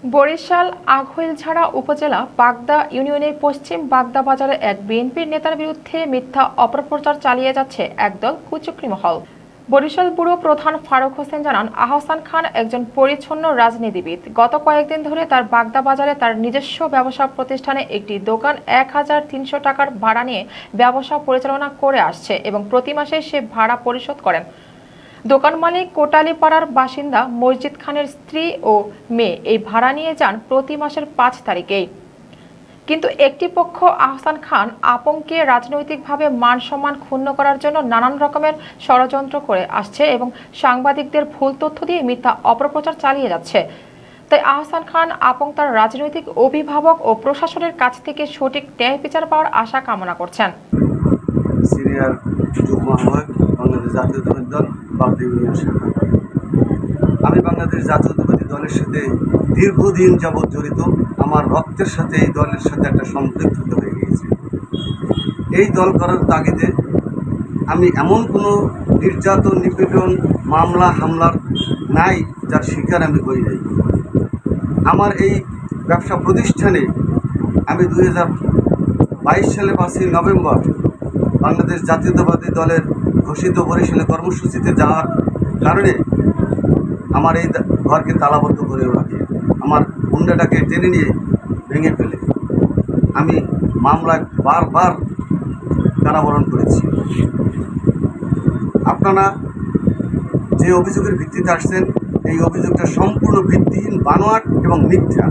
বরিশাল আঘইলঝাড়া উপজেলা বাগদা ইউনিয়নের পশ্চিম বাগদা বাজারে এক বিএনপির নেতার বিরুদ্ধে মিথ্যা অপপ্রচার চালিয়ে যাচ্ছে একদল কুচক্রী মহল। বরিশাল ব্যুরো প্রধান ফারুক হোসেন জানান, আহসান খান একজন পরিচ্ছন্ন রাজনীতিবিদ। গত কয়েকদিন ধরে তার বাগদা বাজারে তার নিজস্ব ব্যবসা প্রতিষ্ঠানে একটি দোকান ১,৩০০ টাকার ভাড়া নিয়ে ব্যবসা পরিচালনা করে আসছে এবং প্রতি মাসে সে ভাড়া পরিশোধ করেন। দোকান মালিক কোটালীপাড়ার বাসিন্দা মসজিদ খানের স্ত্রী ও মেয়ে এই ভাড়া নিয়ে যান প্রতি মাসের ৫ তারিখেই। কিন্তু একটি পক্ষ আহসান খান আপনকে রাজনৈতিকভাবে মান সম্মান ক্ষুণ্ণ করার জন্য নানান রকমের ষড়যন্ত্র করে আসছে এবং সাংবাদিকদের ভুল তথ্য দিয়ে মিথ্যা অপপ্রচার চালিয়ে যাচ্ছে। তাই আহসান খান আপন তার রাজনৈতিক অভিভাবক ও প্রশাসনের কাছ থেকে সঠিক ন্যায় বিচার পাওয়ার আশা কামনা করছেন। সিনিয়র যুগ্ম আহ্বায়ক বাংলাদেশ জাতীয়তাবাদী দল বাগদা ইউনিয়ন শাখা। আমি বাংলাদেশ জাতীয়তাবাদী দলের সাথে দীর্ঘদিন যাবৎ জড়িত। আমার রক্তের সাথে এই দলের সাথে একটা সম্পৃক্ততা হয়ে গিয়েছে। এই দল করার তাগিদে আমি এমন কোনো নির্যাতন, নিপীড়ন, মামলা হামলার নাই যার শিকার আমি হই নাই। আমার এই ব্যবসা প্রতিষ্ঠানে আমি 2022 সালে 5ই নভেম্বর বাংলাদেশ জাতীয়তাবাদী দলের ঘোষিত বরিশালে কর্মসূচিতে যাওয়ার কারণে আমার এই ঘরকে তালাবদ্ধ করে রাখে, আমার গুন্ডাটাকে টেনে নিয়ে ভেঙে ফেলে। আমি মামলায় বারবার কারাবরণ করেছি। আপনারা যে অভিযোগের ভিত্তিতে আসছেন, এই অভিযোগটা সম্পূর্ণ ভিত্তিহীন, বানোয়াট এবং মিথ্যা।